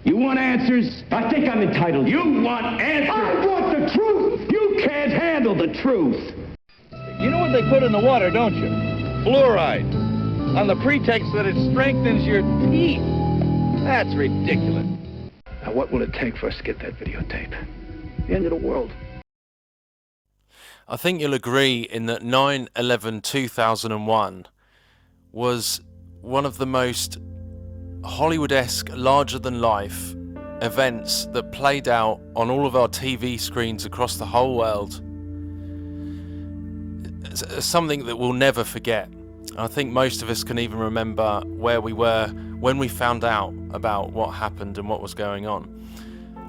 You want answers? I think I'm entitled. You want answers? I want the truth! You can't handle the truth! You know what they put in the water, don't you? Fluoride. On the pretext that it strengthens your teeth. That's ridiculous. Now, what will it take for us to get that videotape? The end of the world. I think you'll agree in that 9/11/2001 was one of the most Hollywood-esque, larger-than-life events that played out on all of our TV screens across the whole world. It's something that we'll never forget. I think most of us can even remember where we were when we found out about what happened and what was going on.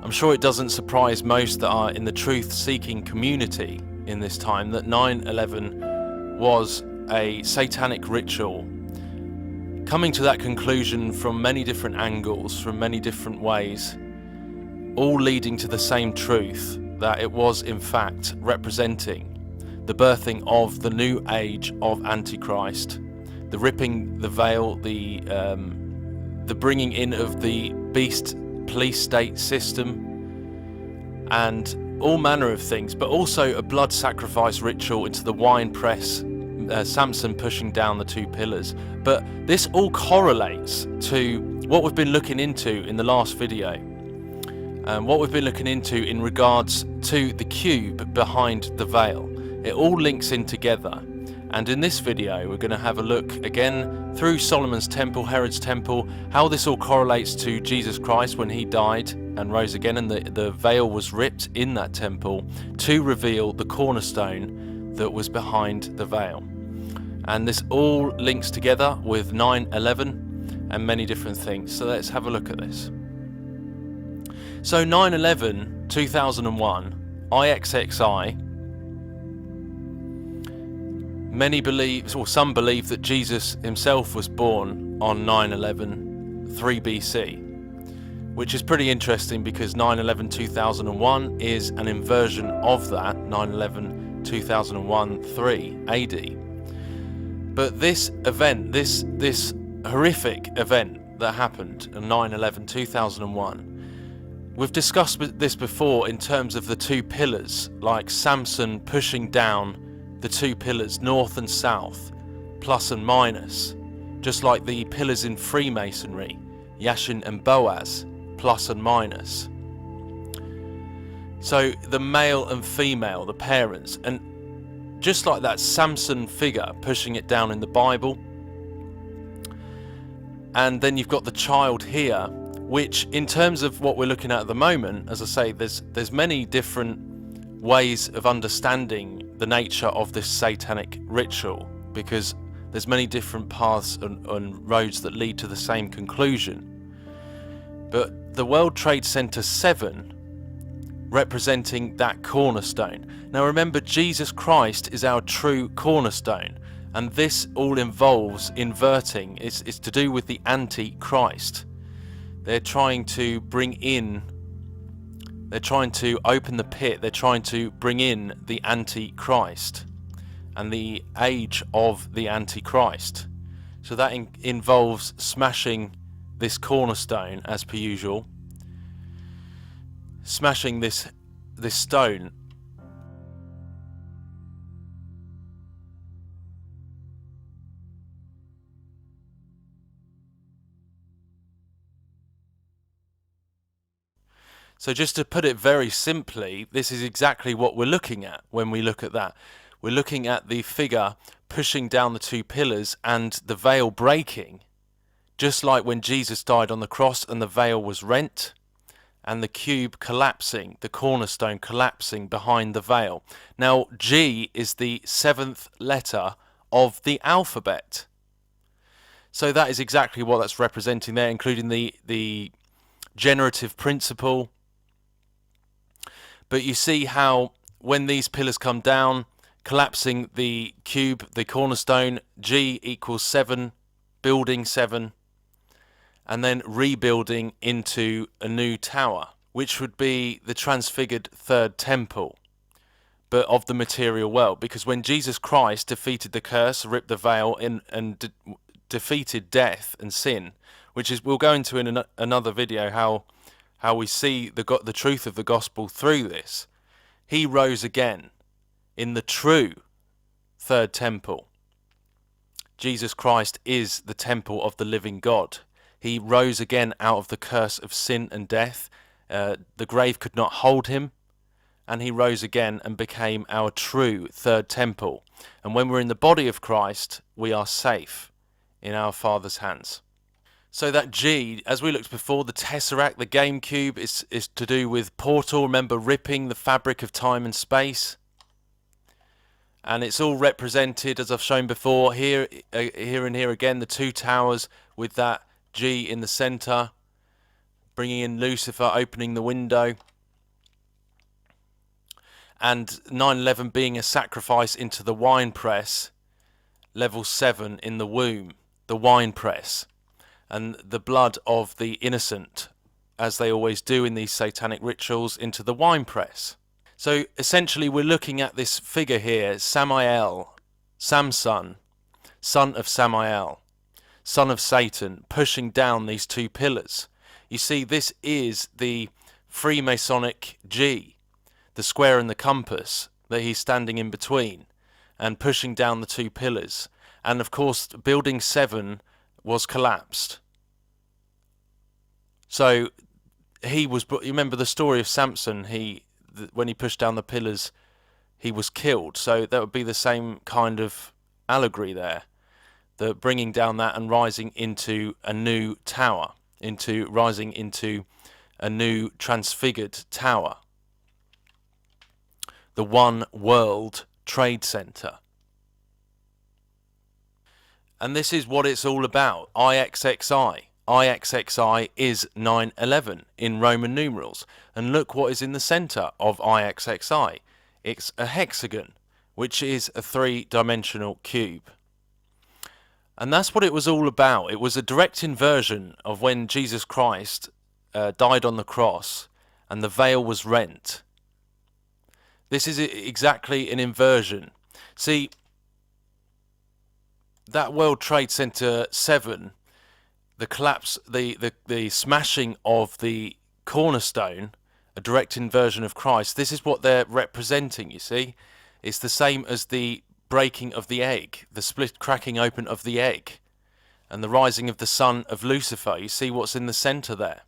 I'm sure it doesn't surprise most that are in the truth-seeking community in this time that 9/11 was a satanic ritual. Coming to that conclusion from many different angles, from many different ways, all leading to the same truth, that it was in fact representing the birthing of the new age of Antichrist, the ripping the veil, the bringing in of the beast police state system, and all manner of things, but also a blood sacrifice ritual into the wine press, Samson pushing down the two pillars. But this all correlates to what we've been looking into in the last video, what we've been looking into in regards to the cube behind the veil. It all links in together, and in this video we're going to have a look again through Solomon's temple, Herod's temple, how this all correlates to Jesus Christ when he died and rose again, and the veil was ripped in that temple to reveal the cornerstone that was behind the veil. And this all links together with 9/11 and many different things. So let's have a look at this. So 9/11/2001, IXXI. Many believe, or some believe, that Jesus himself was born on 9/11 3 BC, which is pretty interesting because 9/11/2001 is an inversion of that, 9/11/2001 3 AD. But this event, this horrific event that happened on 9/11/2001, we've discussed this before in terms of the two pillars, like Samson pushing down the two pillars, north and south, plus and minus, just like the pillars in Freemasonry, Yashin and Boaz, plus and minus. So the male and female, the parents, and just like that Samson figure pushing it down in the Bible. And then you've got the child here, which in terms of what we're looking at the moment, as I say, there's many different ways of understanding the nature of this satanic ritual, because there's many different paths and roads that lead to the same conclusion. But the World Trade Center 7 representing that cornerstone. Now remember, Jesus Christ is our true cornerstone, and this all involves inverting. It's to do with the Antichrist. They're trying to bring in, they're trying to open the pit, they're trying to bring in the Antichrist and the age of the Antichrist. So that involves smashing this cornerstone, as per usual, smashing this stone. So just to put it very simply, this is exactly what we're looking at when we look at that. We're looking at the figure pushing down the two pillars and the veil breaking, just like when Jesus died on the cross and the veil was rent, and the cube collapsing, the cornerstone collapsing behind the veil. Now, G is the 7th letter of the alphabet. So that is exactly what that's representing there, including the generative principle. But you see how when these pillars come down, collapsing the cube, the cornerstone, G equals 7, building 7, and then rebuilding into a new tower, which would be the transfigured third temple, but of the material world. Because when Jesus Christ defeated the curse, ripped the veil, and defeated death and sin, which is, we'll go into in another video how how we see the truth of the gospel through this. He rose again in the true third temple. Jesus Christ is the temple of the living God. He rose again out of the curse of sin and death. The grave could not hold him, and he rose again and became our true third temple. And when we're in the body of Christ, we are safe in our Father's hands. So that G, as we looked before, the tesseract, the game cube, is to do with portal. Remember, ripping the fabric of time and space. And it's all represented, as I've shown before, here and here again, the two towers with that G in the centre, bringing in Lucifer, opening the window. And 9/11 being a sacrifice into the winepress, level 7 in the womb, the winepress. And the blood of the innocent, as they always do in these satanic rituals, into the winepress. So essentially we're looking at this figure here, Samael, Samson, son of Samael, son of Satan, pushing down these two pillars. You see, this is the Freemasonic G, the square and the compass that he's standing in between and pushing down the two pillars. And of course, building 7 was collapsed. So he was, you remember the story of Samson, when he pushed down the pillars, he was killed. So that would be the same kind of allegory there, the bringing down that and rising into a new tower, rising into a new transfigured tower, the One World Trade Center. And this is what it's all about. IXXI. IXXI is 9/11 in Roman numerals. And look what is in the center of IXXI. It's a hexagon, which is a 3-dimensional cube. And that's what it was all about. It was a direct inversion of when Jesus Christ died on the cross and the veil was rent. This is exactly an inversion. See, that World Trade Center 7, the collapse, the smashing of the cornerstone, a direct inversion of Christ, this is what they're representing, you see. It's the same as the breaking of the egg, the cracking open of the egg, and the rising of the son of Lucifer. You see what's in the center there.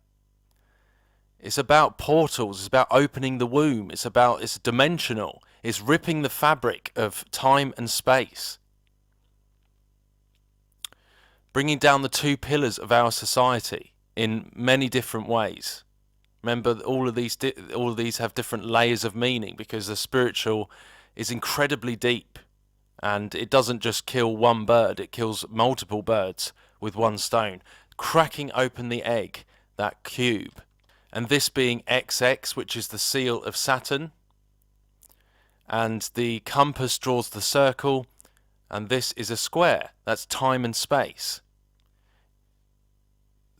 It's about portals, it's about opening the womb, it's dimensional, it's ripping the fabric of time and space, bringing down the two pillars of our society in many different ways. Remember, all of these have different layers of meaning, because the spiritual is incredibly deep, and it doesn't just kill one bird, it kills multiple birds with one stone, cracking open the egg, that cube. And this being XX, which is the seal of Saturn, and the compass draws the circle, and this is a square, that's time and space.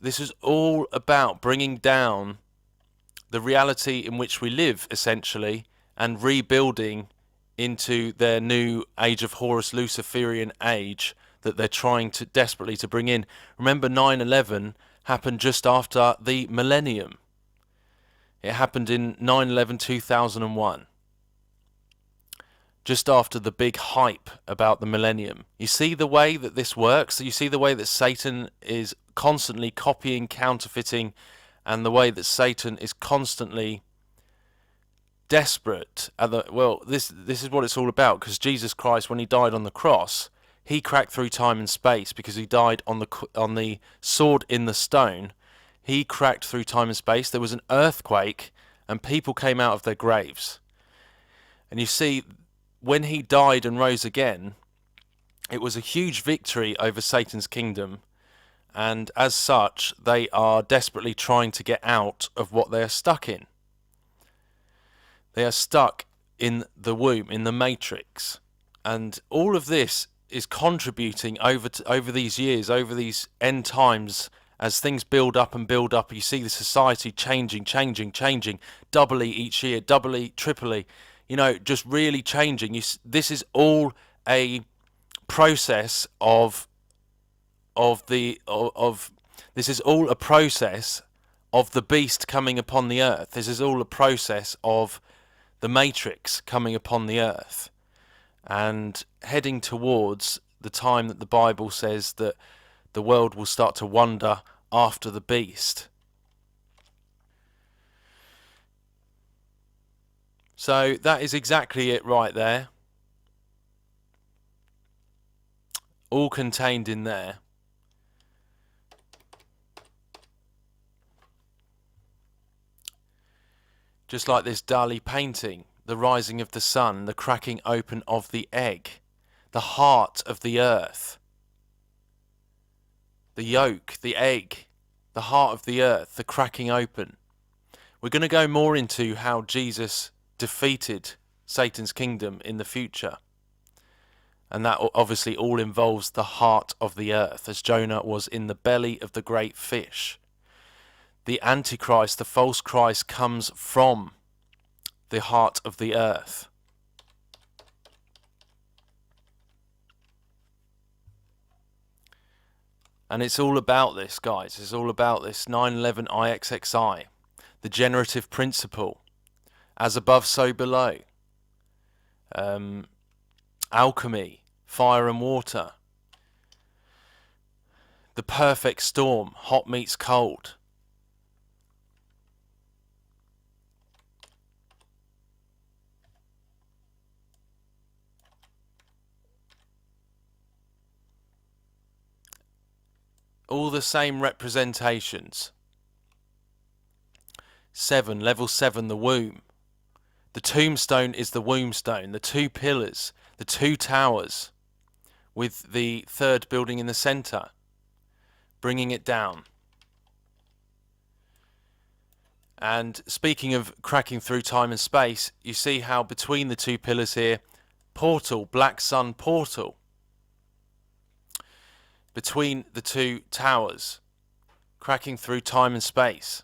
This is all about bringing down the reality in which we live, essentially, and rebuilding into their new age of Horus Luciferian age that they're trying to desperately to bring in. Remember, 9/11 happened just after the millennium. It happened in 9/11/2001, just after the big hype about the millennium. You see the way that this works? You see the way that Satan is constantly copying, counterfeiting, and the way that Satan is constantly desperate. This is what it's all about, because Jesus Christ, when he died on the cross, he cracked through time and space, because he died on the sword in the stone. He cracked through time and space. There was an earthquake, and people came out of their graves. And you see, when he died and rose again, it was a huge victory over Satan's kingdom. And as such, they are desperately trying to get out of what they are stuck in. They are stuck in the womb, in the matrix. And all of this is contributing over these years, over these end times. As things build up and build up, you see the society changing, doubly each year, doubly, triply, just really changing. This is all a process this is all a process of the beast coming upon the earth. This is all a process of the matrix coming upon the earth and heading towards the time that the Bible says that the world will start to wander after the beast. So that is exactly it right there. All contained in there. Just like this Dali painting, the rising of the sun, the cracking open of the egg, the heart of the earth, the yolk, the egg, the heart of the earth, the cracking open. We're going to go more into how Jesus defeated Satan's kingdom in the future. And that obviously all involves the heart of the earth, as Jonah was in the belly of the great fish. The Antichrist, the false Christ, comes from the heart of the earth. And it's all about this, guys. It's all about this 9/11 IXXI, the generative principle, as above, so below. Alchemy, fire and water. The perfect storm, hot meets cold. All the same representations. 7, level 7, the womb. The tombstone is the womb stone, the 2 pillars, the 2 towers, with the 3rd building in the centre, bringing it down. And speaking of cracking through time and space, you see how between the 2 pillars here, portal, black sun portal, between the 2 towers, cracking through time and space.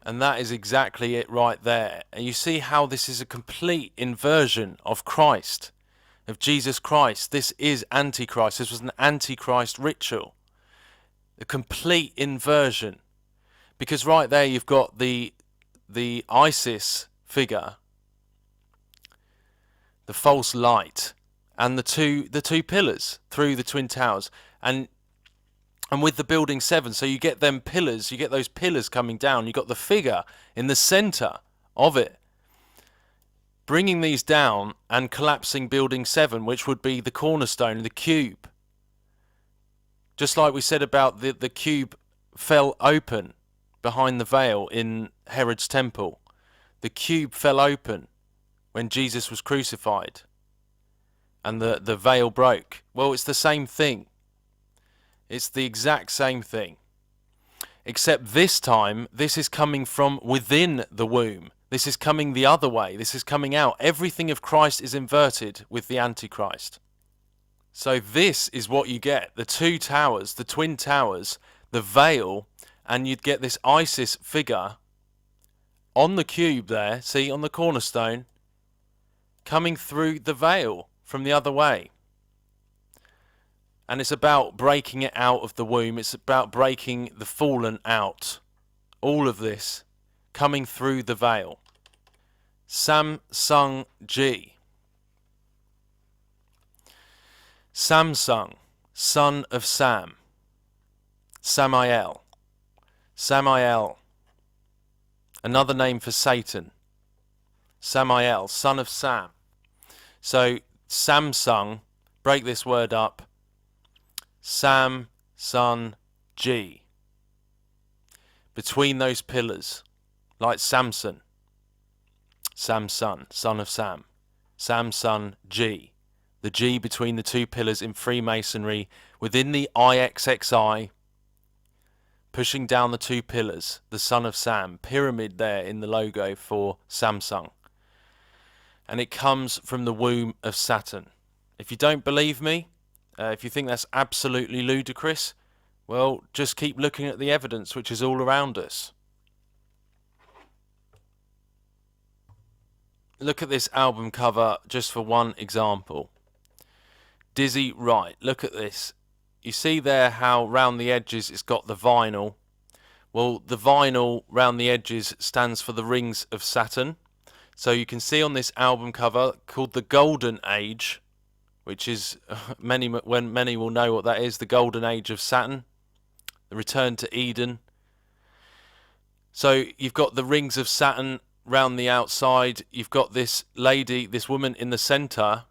And that is exactly it right there. And you see how this is a complete inversion of Christ, of Jesus Christ. This is Antichrist. This was an Antichrist ritual. A complete inversion. Because right there you've got the ISIS figure, the false light, and the two pillars through the twin towers, and with the building 7, so you get them pillars, you get those pillars coming down, you got the figure in the center of it, bringing these down and collapsing building 7, which would be the cornerstone, the cube. Just like we said about the cube fell open behind the veil in Herod's temple. The cube fell open when Jesus was crucified and the veil broke. Well, it's the same thing. It's the exact same thing. Except this time, this is coming from within the womb. This is coming the other way. This is coming out. Everything of Christ is inverted with the Antichrist. So this is what you get. The 2 towers, the twin towers, the veil, and you'd get this ISIS figure on the cube there, see, on the cornerstone, coming through the veil from the other way. And it's about breaking it out of the womb. It's about breaking the fallen out. All of this coming through the veil. Samsung G. Samsung, son of Sam. Samael. Samael. Another name for Satan. Samael, son of Sam. So Samsung, break this word up. Sam, Sun, G. Between those pillars, like Samson. Samson, son of Sam. Samson, G. The G between the 2 pillars in Freemasonry, within the IXXI, pushing down the 2 pillars, the son of Sam, pyramid there in the logo for Samsung. And it comes from the womb of Saturn. If you don't believe me, if you think that's absolutely ludicrous, well, just keep looking at the evidence which is all around us. Look at this album cover just for one example. Dizzy Wright, look at this. you see there how round the edges it's got the vinyl. Well, the vinyl round the edges stands for the rings of Saturn. So you can see on this album cover called the Golden Age, which is many will know what that is, the Golden Age of Saturn, the return to Eden. So you've got the rings of Saturn round the outside. You've got this lady, this woman in the centre.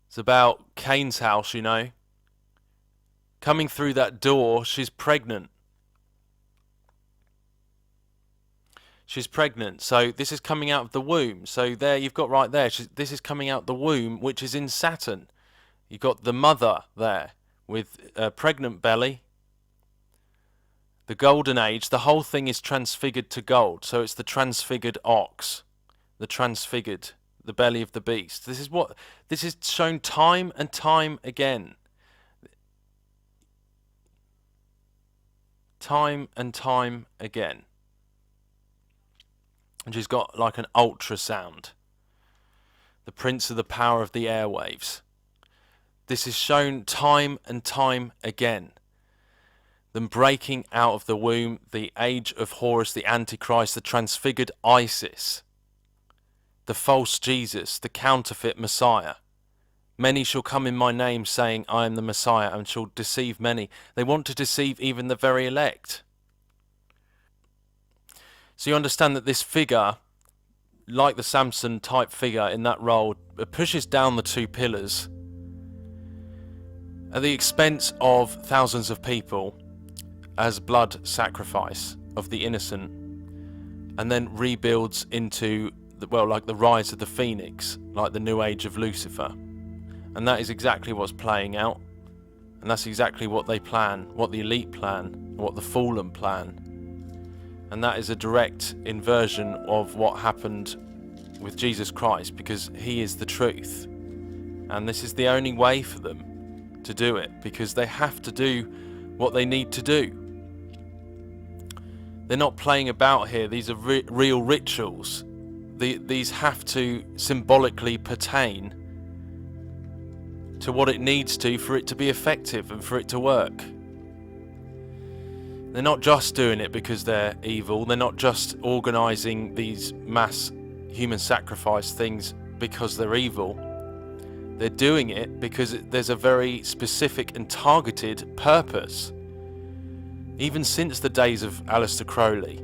It's about Cain's house, you know. Coming through that door, she's pregnant. She's pregnant. So this is coming out of the womb. So there you've got right there. This is coming out the womb, which is in Saturn. You've got the mother there with a pregnant belly. The golden age, the whole thing is transfigured to gold. So it's the transfigured ox, the transfigured, the belly of the beast. This is shown time and time again. Time and time again. And she's got like an ultrasound. The prince of the power of the airwaves. This is shown time and time again. Them breaking out of the womb, the age of Horus, the Antichrist, the transfigured Isis, the false Jesus, the counterfeit Messiah. Many shall come in my name, saying, I am the Messiah, and shall deceive many. They want to deceive even the very elect. So you understand that this figure, like the Samson type figure in that role, pushes down the two pillars at the expense of thousands of people as blood sacrifice of the innocent, and then rebuilds into, like the rise of the phoenix, like the new age of Lucifer. And that is exactly what's playing out. And that's exactly what they plan, what the elite plan, what the fallen plan. And that is a direct inversion of what happened with Jesus Christ, because he is the truth. And this is the only way for them to do it, because they have to do what they need to do. They're not playing about here. These are real rituals. These have to symbolically pertain to what it needs to for it to be effective and for it to work. They're not just doing it because they're evil. They're not just organising these mass human sacrifice things because they're evil. They're doing it because there's a very specific and targeted purpose. Even since the days of Aleister Crowley,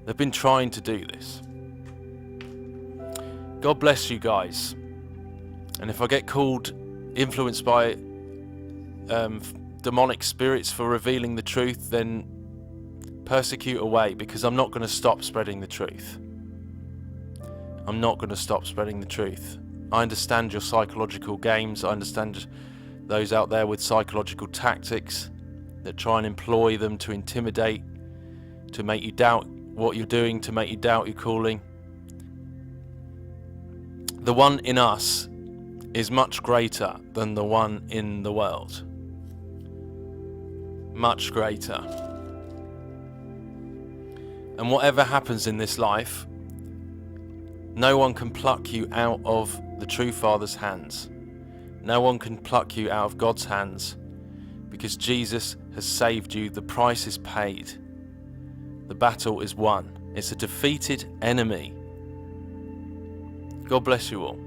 they've been trying to do this. God bless you guys. And if I get called, influenced by demonic spirits for revealing the truth, then persecute away, because I'm not going to stop spreading the truth. I'm not going to stop spreading the truth. I understand your psychological games. I understand those out there with psychological tactics that try and employ them to intimidate, to make you doubt what you're doing, to make you doubt your calling. The one in us is much greater than the one in the world. Much greater. And whatever happens in this life, no one can pluck you out of the true Father's hands. No one can pluck you out of God's hands, because Jesus has saved you. The price is paid. The battle is won. It's a defeated enemy. God bless you all.